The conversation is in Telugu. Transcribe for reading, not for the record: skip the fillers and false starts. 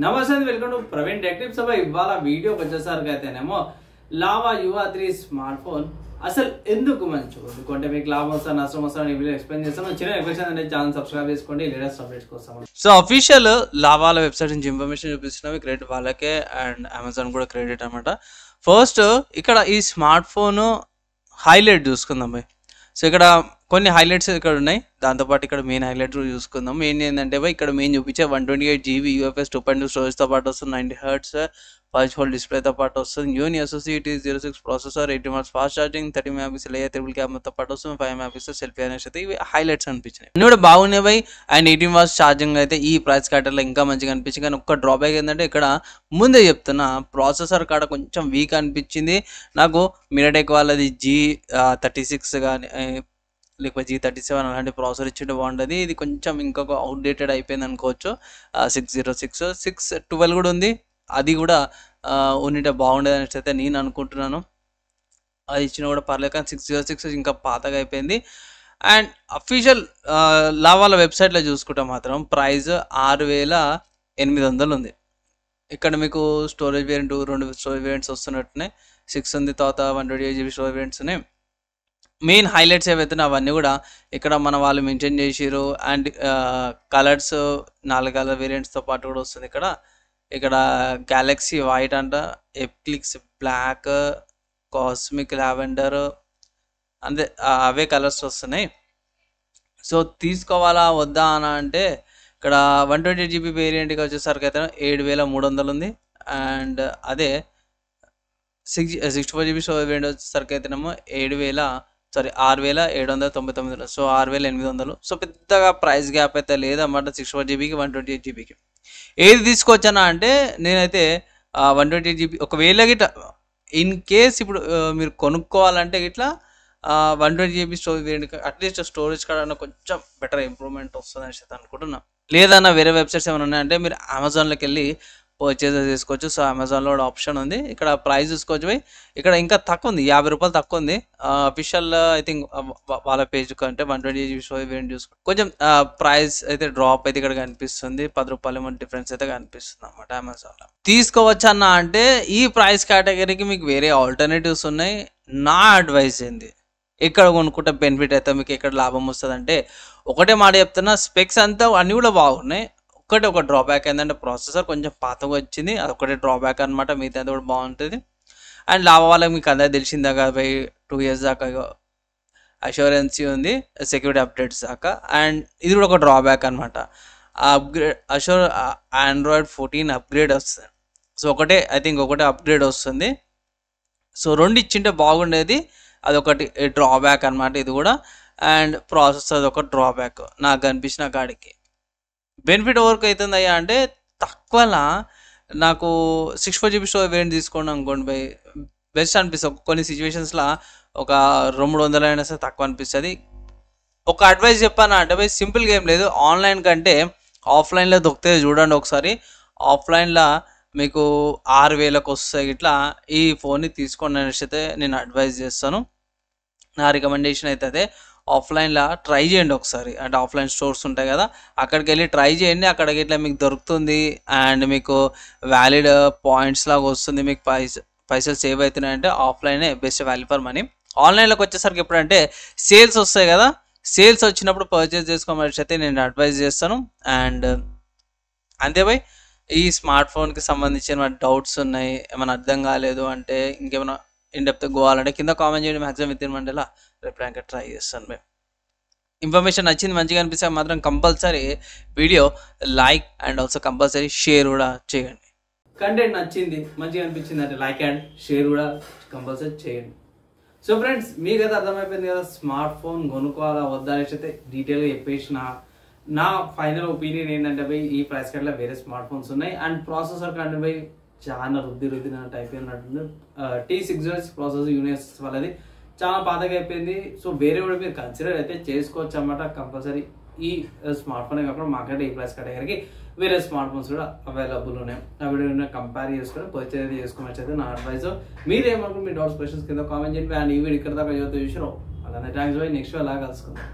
నమస్తే welcome to Praveen tech tips. ఇవాళ వీడియోకి వచ్చేసరికి అయితేనేమో లావా UA3 స్మార్ట్ ఫోన్ అసలు ఎందుకు మంచిగా ఎందుకంటే మీకు లాభం వస్తా నష్టం వస్తా ఈ వీడియో ఎక్స్ప్లెయిన్ చేస్తాను. చిన్న రిక్వెస్ట్ అంటే ఛానల్ సబ్స్క్రైబ్ చేసుకోండి లేటెస్ట్ అప్డేట్స్ కోసం. సో అఫీషియల్ లావాల వెబ్సైట్ నుంచి ఇన్ఫర్మేషన్ చూపిస్తున్నాం. క్రెడిట్ వాళ్ళకే అండ్ అమెజాన్ కూడా క్రెడిట్ అనమాట. ఫస్ట్ ఇక్కడ ఈ స్మార్ట్ ఫోన్ హైలైట్ చూసుకుందాం బై. సో ఇక్కడ కొన్ని హైలైట్స్ ఇక్కడ ఉన్నాయి, దాంతోపాటు ఇక్కడ మెయిన్ హైలైట్ చూసుకుందాం. మెయిన్ ఏంటంటే ఇక్కడ మెయిన్ చూపించే 128GB UFS 2.2 స్టోరేజ్తో పాటు వస్తుంది, 90Hz పల్స్ హోల్ డిస్ప్లేతో పాటు వస్తుంది, యూని SoC T06 processor, 80W fast charging, 30 MP AI triple కెమెరాతో పాటు వస్తుంది, 5 MP సెల్ఫీ అనేసి అయితే ఇవి హైలైట్స్ అనిపించినాయి. అన్నీ కూడా బాగున్నాయి బై. అండ్ 18W ఛార్జింగ్ అయితే ఈ ప్రైస్ క్యాటర్లో ఇంకా మంచిగా అనిపించింది. కానీ ఒక్క డ్రాబ్యాక్ ఏంటంటే ఇక్కడ ముందే చెప్తున్నా ప్రాసెసర్ కాడ కొంచెం వీక్ అనిపించింది నాకు. మినటెక్ వాళ్ళది G36 కానీ లేకపోతే G37 అలాంటి ప్రాసెసర్ ఇచ్చింటే బాగుంటుంది. ఇది కొంచెం ఇంకొక అవుట్డేటెడ్ అయిపోయింది అనుకోవచ్చు. 606 612 కూడా ఉంది, అది కూడా ఉంటే బాగుండేది అనేసి అయితే నేను అనుకుంటున్నాను. అది ఇచ్చినా కూడా పర్లేదు, కానీ 606 ఇంకా పాతగా అయిపోయింది. అండ్ అఫీషియల్ లావాల వెబ్సైట్లో చూసుకుంటే మాత్రం ప్రైస్ 6800 ఉంది. ఇక్కడ మీకు స్టోరేజ్ వేరియంట్ 2 స్టోరేజ్ వేరియంట్స్ వస్తున్నట్టునే 6 ఉంది, తర్వాత 128GB స్టోరేజ్ వేరియంట్స్ ఉన్నాయి. మెయిన్ హైలైట్స్ ఏవైతే అవన్నీ కూడా ఇక్కడ మన వాళ్ళు మెన్షన్ చేసిరు. అండ్ కలర్స్ 4 కలర్ వేరియంట్స్తో పాటు కూడా వస్తుంది. ఇక్కడ గ్యాలక్సీ వైట్ అంట, ఎక్లిప్స్ బ్లాక్, కాస్మిక్ లావెండర్ అంతే అవే కలర్స్ వస్తున్నాయి. సో తీసుకోవాలా వద్దా అని అంటే ఇక్కడ 128GB వేరియంట్కి వచ్చేసరికి అయితే 7300 ఉంది. అండ్ అదే 64GB స్టోరేజ్ వేరియంట్ వచ్చేసరికి అయితేనేమో 6799. సో 6800. సో పెద్దగా ప్రైస్ గ్యాప్ అయితే లేదన్నమాట 64GBకి 128GBకి. ఏది తీసుకోవచ్చనా అంటే నేనైతే 128GB ఒకవేళ గిట్లా ఇన్ కేస్ ఇప్పుడు మీరు కొనుక్కోవాలంటే ఇట్లా 120GB storage variant at least storage కాడ కొంచెం బెటర్ ఇంప్రూవ్మెంట్ వస్తుంది అని అనుకుంటున్నా. లేదన్నా వేరే వెబ్సైట్స్ ఏమైనా ఉన్నాయంటే మీరు అమెజాన్లోకి వెళ్ళి పర్చేజ్ చేసుకోవచ్చు. సో అమెజాన్లో కూడా ఆప్షన్ ఉంది. ఇక్కడ ప్రైస్ చూసుకోవచ్చు పోయి, ఇక్కడ ఇంకా తక్కువ ఉంది, 50 రూపాయలు తక్కువ ఉంది. అఫీషియల్ ఐ థింక్ వాళ్ళ పేజ్ కంటే 128GB స్టోరేజ్ వేరియంట్ చూసుకో కొంచెం ప్రైస్ అయితే డ్రాప్ అయితే ఇక్కడ కనిపిస్తుంది. 10 రూపాయలు డిఫరెన్స్ అయితే కనిపిస్తుంది అన్నమాట అమెజాన్లో. తీసుకోవచ్చు అన్న అంటే ఈ ప్రైస్ కేటగిరీకి మీకు వేరే ఆల్టర్నేటివ్స్ ఉన్నాయి. నా అడ్వైస్ ఏంది, ఎక్కడ కొనుక్కుంటే బెనిఫిట్ అయితే మీకు ఎక్కడ లాభం వస్తుంది అంటే ఒకటే మాట చెప్తున్నా, స్పెక్స్ అంతా అన్నీ కూడా బాగున్నాయి. ఒక డ్రాబ్యాక్ ఏంటంటే ప్రాసెసర్ కొంచెం పాతగా వచ్చింది, అదొకటే డ్రాబ్యాక్ అనమాట. మిగతా కూడా బాగుంటుంది. అండ్ లావా వాళ్ళకి మీకు అందరూ తెలిసిందా కదా బై, 2 years దాకా అష్యూరెన్సీ ఉంది, సెక్యూరిటీ అప్డేట్స్ దాకా. అండ్ ఇది కూడా ఒక డ్రాబ్యాక్ అనమాట. అప్గ్రేడ్ Android 14 అప్గ్రేడ్ వస్తుంది. సో ఐ థింక్ ఒకటే అప్గ్రేడ్ వస్తుంది. సో 2 ఇచ్చింటే బాగుండేది, అదొకటి డ్రాబ్యాక్ అనమాట ఇది కూడా. అండ్ ప్రాసెసర్ ఒక డ్రాబ్యాక్ నాకు అనిపించిన కాడికి. బెనిఫిట్ ఎవరికి అవుతుంది అయ్యా అంటే తక్కువలా నాకు 64GB స్టోరేజ్ వేరియంట్ తీసుకోండి అనుకోండి బై, బెస్ట్ అనిపిస్తుంది. కొన్ని సిచ్యువేషన్స్లో ఒక 200 అయినా సరే తక్కువ అనిపిస్తుంది. ఒక అడ్వైస్ చెప్పాను అంటే బై, సింపుల్ గేమ్ లేదు, ఆన్లైన్ కంటే ఆఫ్లైన్లో దొరికితే చూడండి ఒకసారి. ఆఫ్లైన్లో మీకు 6000కి వస్తాయి. ఇట్లా ఈ ఫోన్ని తీసుకోండి అనేసి అయితే నేను అడ్వైజ్ చేస్తాను. నా రికమెండేషన్ అయితే అదే, ఆఫ్లైన్లో ట్రై చేయండి ఒకసారి. అంటే ఆఫ్లైన్ స్టోర్స్ ఉంటాయి కదా, అక్కడికి వెళ్ళి ట్రై చేయండి. అక్కడికి ఇట్లా మీకు దొరుకుతుంది అండ్ మీకు వ్యాలిడ్ పాయింట్స్ లాగా వస్తుంది, మీకు పైసలు సేవ్ అవుతున్నాయంటే ఆఫ్లైనే బెస్ట్ వాల్యూ ఫర్ మనీ. ఆన్లైన్లోకి వచ్చేసరికి ఎప్పుడంటే సేల్స్ వస్తాయి కదా, సేల్స్ వచ్చినప్పుడు పర్చేస్ చేసుకోమని అయితే నేను అడ్వైజ్ చేస్తాను. అండ్ అంతే బై, ఈ స్మార్ట్ ఫోన్కి సంబంధించిన డౌట్స్ ఉన్నాయి, ఏమైనా అర్థం కాలేదు అంటే ఇంకేమైనా ఇన్డెప్త్ పోవాలంటే కింద కామెంట్ చేయండి. Maximum with in Mandela reply ఇంకా ట్రై చేస్తాను. మేము ఇన్ఫర్మేషన్ నచ్చింది మంచిగా అనిపిస్తే మాత్రం compulsory video like and also compulsory share కూడా చేయండి. కంటెంట్ నచ్చింది మంచిగా అనిపించింది అంటే లైక్ అండ్ షేర్ కూడా కంపల్సరీ చేయండి. సో ఫ్రెండ్స్, మీకైతే అర్థమైపోయింది కదా స్మార్ట్ ఫోన్ కొనుక్కోవాలా వద్దా అనేసి అయితే డీటెయిల్గా చెప్పేసిన. నా ఫైనల్ ఒపీనియన్ ఏంటంటే పోయి ఈ ప్రైస్ కార్డ్లో వేరే స్మార్ట్ ఫోన్స్ ఉన్నాయి. అండ్ ప్రాసెసర్ కంటే పోయి చాలా రుద్ది టైప్ అయినట్టుంది. T606 ప్రాసెసర్ యూనిఎస్ వాళ్ళది చాలా పాతగా అయిపోయింది. సో వేరే కూడా మీరు కన్సిడర్ అయితే చేసుకోవచ్చు అన్నమాట. కంపల్సరీ ఈ స్మార్ట్ ఫోనే కాకుండా మాకంటే ఈ ప్రైస్ కేటగిరీకి వేరే స్మార్ట్ ఫోన్స్ కూడా అవైలబుల్ ఉన్నాయి. ఆ వీడియో కంపేర్ చేసుకొని పర్చేజ్ అయితే చేసుకోవచ్చు అయితే నా అడ్వైజ్. మీరేమనుకుంటే మీ డౌట్స్ క్వశ్చన్స్ కింద కామెంట్ చేయండి. అండ్ ఈ వీడియో ఇక్కడ దాకా చూసారు అలానే థ్యాంక్స్ బై. నెక్స్ట్ అలా కలుసుకుందాం.